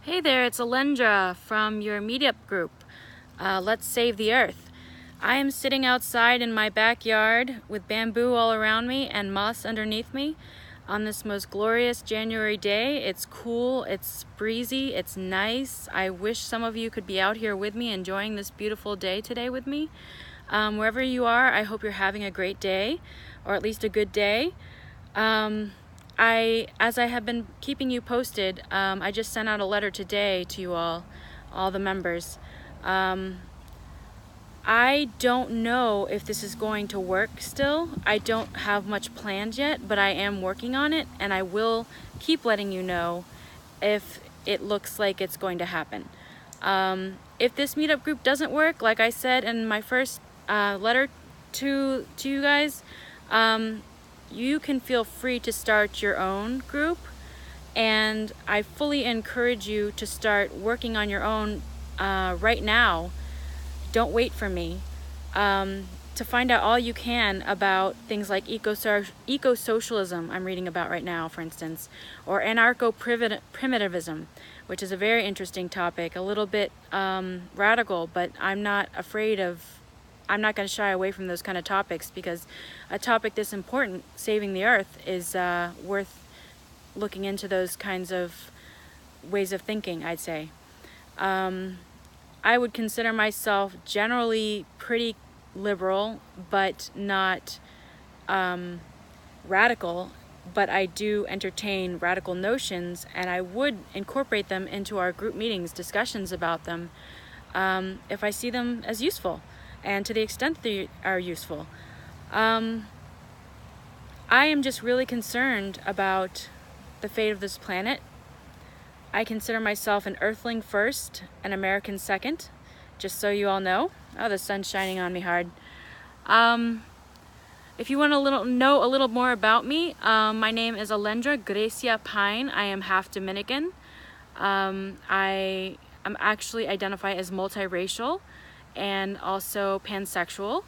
Hey there, it's Alendra from your meetup group, Let's Save the Earth. I am sitting outside in my backyard with bamboo all around me and moss underneath me on this most glorious January day. It's cool, it's breezy, it's nice. I wish some of you could be out here with me enjoying this beautiful day today with me. Wherever you are, I hope you're having a great day, or at least a good day. As I have been keeping you posted, I just sent out a letter today to you all the members. I don't know if this is going to work still. I don't have much planned yet, but I am working on it, and I will keep letting you know if it looks like it's going to happen. If this meetup group doesn't work, like I said in my first letter to you guys, you can feel free to start your own group, and I fully encourage you to start working on your own right now. Don't wait for me. To find out all you can about things like eco-socialism I'm reading about right now, for instance, or anarcho-primitivism, which is a very interesting topic, a little bit radical, but I'm not going to shy away from those kind of topics, because a topic this important, saving the earth, is worth looking into those kinds of ways of thinking, I'd say. I would consider myself generally pretty liberal, but not radical, but I do entertain radical notions, and I would incorporate them into our group meetings, discussions about them, if I see them as useful. And to the extent they are useful. I am just really concerned about the fate of this planet. I consider myself an Earthling first, an American second, just so you all know. Oh, the sun's shining on me hard. If you want to know a little more about me, my name is Alendra Gracia Pine. I am half Dominican. I am actually identify as multiracial, and also pansexual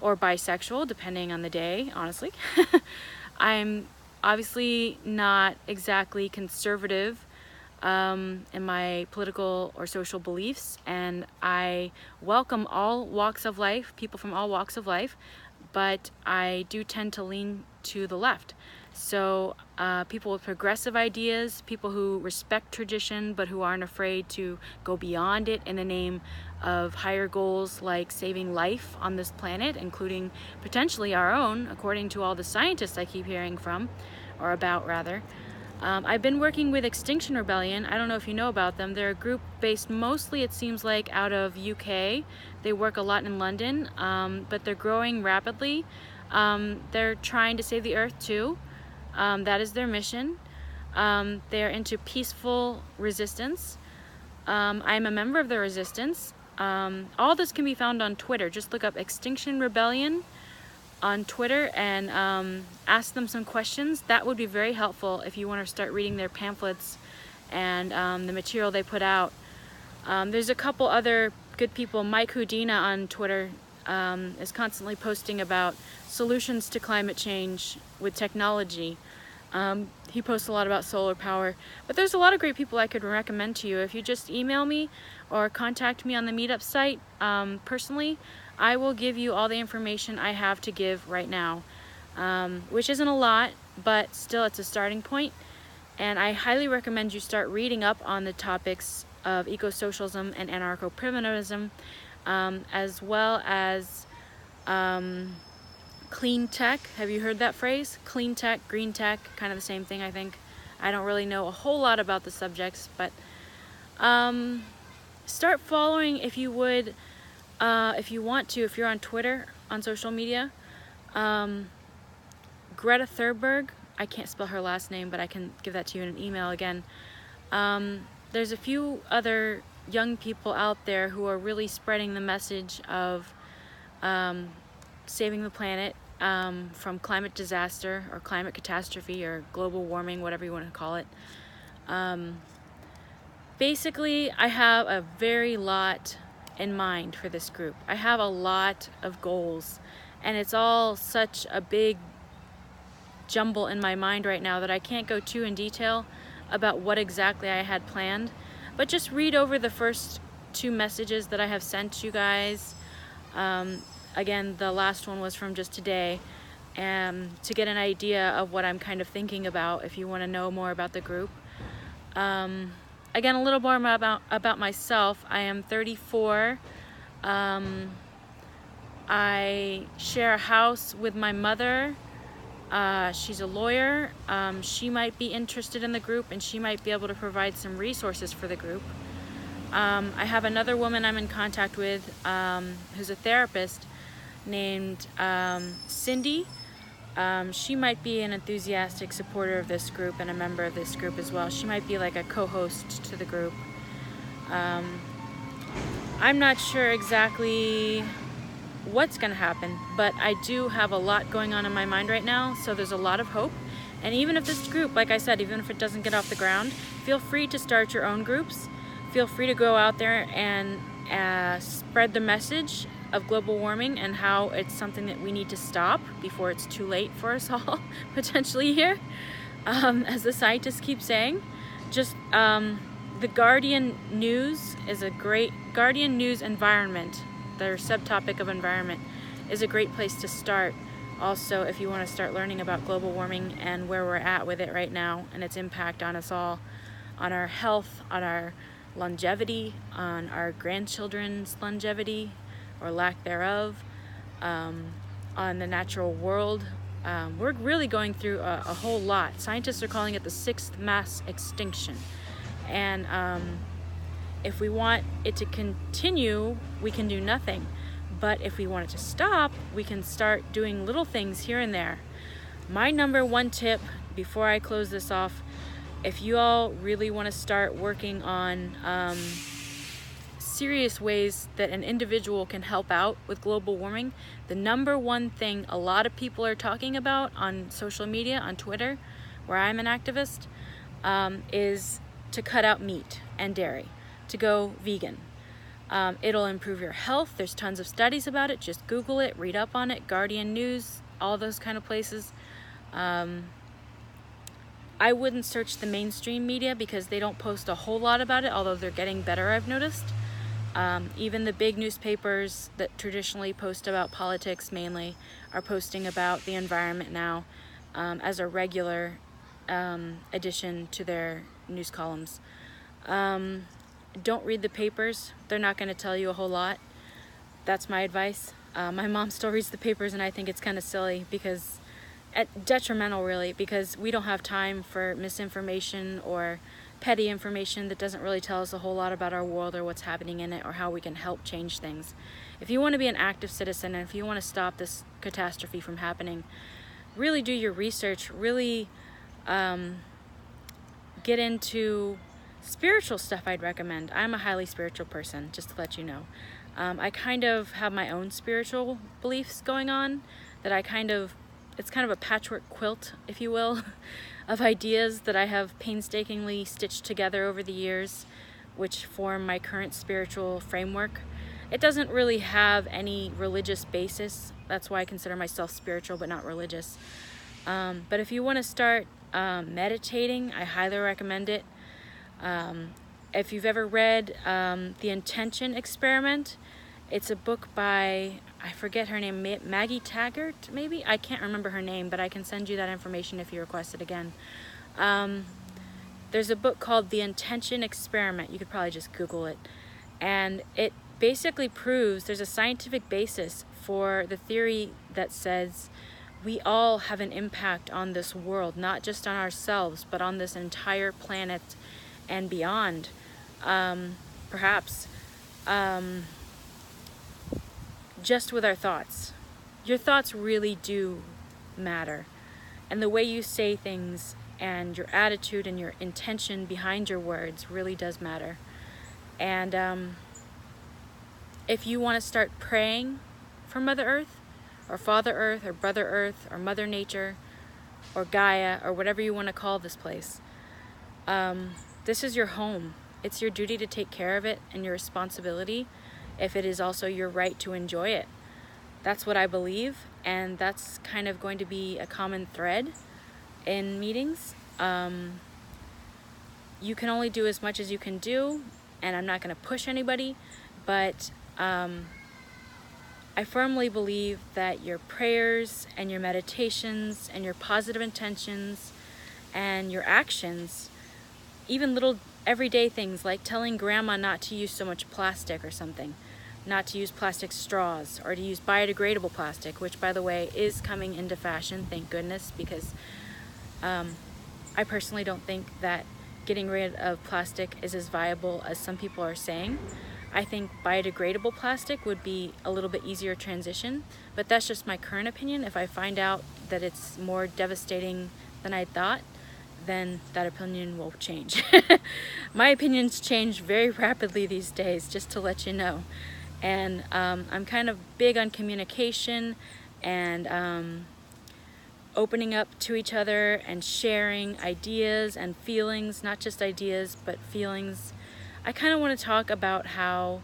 or bisexual, depending on the day, honestly. I'm obviously not exactly conservative in my political or social beliefs, and I welcome all walks of life, people from all walks of life, but I do tend to lean to the left. So people with progressive ideas, people who respect tradition but who aren't afraid to go beyond it in the name of higher goals like saving life on this planet, including potentially our own, according to all the scientists I keep hearing from, or about rather. I've been working with Extinction Rebellion. I don't know if you know about them. They're a group based mostly, it seems like, out of UK. They work a lot in London, but they're growing rapidly. They're trying to save the earth too. That is their mission. They're into peaceful resistance. I'm a member of the resistance. All this can be found on Twitter. Just look up Extinction Rebellion on Twitter and ask them some questions. That would be very helpful if you want to start reading their pamphlets and the material they put out. There's a couple other good people. Mike Houdina on Twitter is constantly posting about solutions to climate change with technology. He posts a lot about solar power, but there's a lot of great people I could recommend to you. If you just email me or contact me on the meetup site personally, I will give you all the information I have to give right now, which isn't a lot, but still it's a starting point. And I highly recommend you start reading up on the topics of eco-socialism and anarcho-primitivism, as well as clean tech. Have you heard that phrase? Clean tech, green tech, kind of the same thing, I think. I don't really know a whole lot about the subjects, but start following, if you would, if you want to, if you're on Twitter, on social media. Greta Thunberg, I can't spell her last name, but I can give that to you in an email again. There's a few other young people out there who are really spreading the message of saving the planet from climate disaster or climate catastrophe or global warming, whatever you want to call it. Basically, I have a very lot in mind for this group. I have a lot of goals, and it's all such a big jumble in my mind right now that I can't go too in detail about what exactly I had planned. But just read over the first 2 messages that I have sent you guys. Again, the last one was from just today, to get an idea of what I'm kind of thinking about if you want to know more about the group. Again, a little more about myself. I am 34. I share a house with my mother. She's a lawyer. She might be interested in the group, and she might be able to provide some resources for the group. I have another woman I'm in contact with who's a therapist named Cindy. She might be an enthusiastic supporter of this group and a member of this group as well. She might be like a co-host to the group. I'm not sure exactly what's going to happen, but I do have a lot going on in my mind right now, so there's a lot of hope. And even if this group, like I said, even if it doesn't get off the ground, feel free to start your own groups. Feel free to go out there and spread the message of global warming and how it's something that we need to stop before it's too late for us all, potentially here. As the scientists keep saying, just the Guardian News is a great, Guardian News Environment, their subtopic of environment, is a great place to start. Also, if you want to start learning about global warming and where we're at with it right now and its impact on us all, on our health, on our longevity, on our grandchildren's longevity or lack thereof, on the natural world. We're really going through a whole lot. Scientists are calling it the 6th mass extinction. And if we want it to continue, we can do nothing. But if we want it to stop, we can start doing little things here and there. My number 1 tip before I close this off, if you all really want to start working on serious ways that an individual can help out with global warming, the number 1 thing a lot of people are talking about on social media, on Twitter, where I'm an activist, is to cut out meat and dairy, to go vegan. It'll improve your health. There's tons of studies about it. Just Google it, read up on it, Guardian News, all those kind of places. I wouldn't search the mainstream media because they don't post a whole lot about it, although they're getting better, I've noticed. Even the big newspapers that traditionally post about politics mainly are posting about the environment now as a regular addition to their news columns. Don't read the papers. They're not going to tell you a whole lot. That's my advice. My mom still reads the papers, and I think it's kind of silly because detrimental really, because we don't have time for misinformation or petty information that doesn't really tell us a whole lot about our world or what's happening in it or how we can help change things. If you want to be an active citizen and if you want to stop this catastrophe from happening, really do your research, really get into spiritual stuff. I'd recommend. I'm a highly spiritual person, just to let you know. I kind of have my own spiritual beliefs going on that it's kind of a patchwork quilt, if you will, of ideas that I have painstakingly stitched together over the years, which form my current spiritual framework. It doesn't really have any religious basis. That's why I consider myself spiritual but not religious. But if you want to start meditating, I highly recommend it. If you've ever read The Intention Experiment, it's a book by, I forget her name, Maggie Taggart, maybe? I can't remember her name, but I can send you that information if you request it again. There's a book called The Intention Experiment. You could probably just Google it. And it basically proves there's a scientific basis for the theory that says we all have an impact on this world, not just on ourselves, but on this entire planet and beyond, perhaps. Just with our thoughts. Your thoughts really do matter. And the way you say things and your attitude and your intention behind your words really does matter. And if you want to start praying for Mother Earth, or Father Earth, or Brother Earth, or Mother Nature, or Gaia, or whatever you want to call this place, this is your home. It's your duty to take care of it and your responsibility, if it is also your right to enjoy it. That's what I believe, and that's kind of going to be a common thread in meetings. you can only do as much as you can do, and I'm not going to push anybody, but I firmly believe that your prayers and your meditations and your positive intentions and your actions, even little everyday things like telling grandma not to use so much plastic or something, not to use plastic straws, or to use biodegradable plastic, which by the way is coming into fashion, thank goodness, because I personally don't think that getting rid of plastic is as viable as some people are saying. I think biodegradable plastic would be a little bit easier transition, but that's just my current opinion. If I find out that it's more devastating than I thought, then that opinion will change. My opinions change very rapidly these days, just to let you know. And I'm kind of big on communication and opening up to each other and sharing ideas and feelings, not just ideas, but feelings. I kind of want to talk about how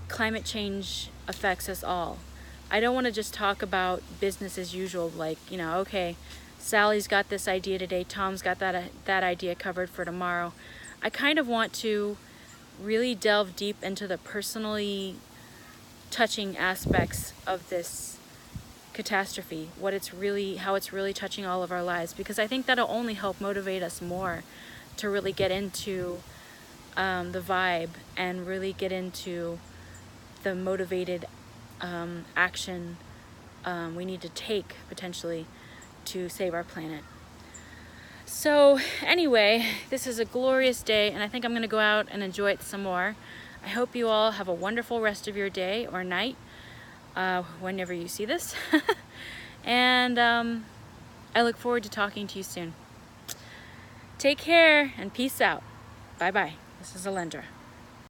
climate change affects us all. I don't want to just talk about business as usual, like, you know, okay, Sally's got this idea today, Tom's got that idea covered for tomorrow. I kind of want to really delve deep into the personally touching aspects of this catastrophe, how it's really touching all of our lives, because I think that'll only help motivate us more to really get into the vibe and really get into the motivated action we need to take potentially to save our planet. So anyway, this is a glorious day, and I think I'm going to go out and enjoy it some more. I hope you all have a wonderful rest of your day or night, whenever you see this. And I look forward to talking to you soon. Take care and peace out. Bye-bye. This is Alendra.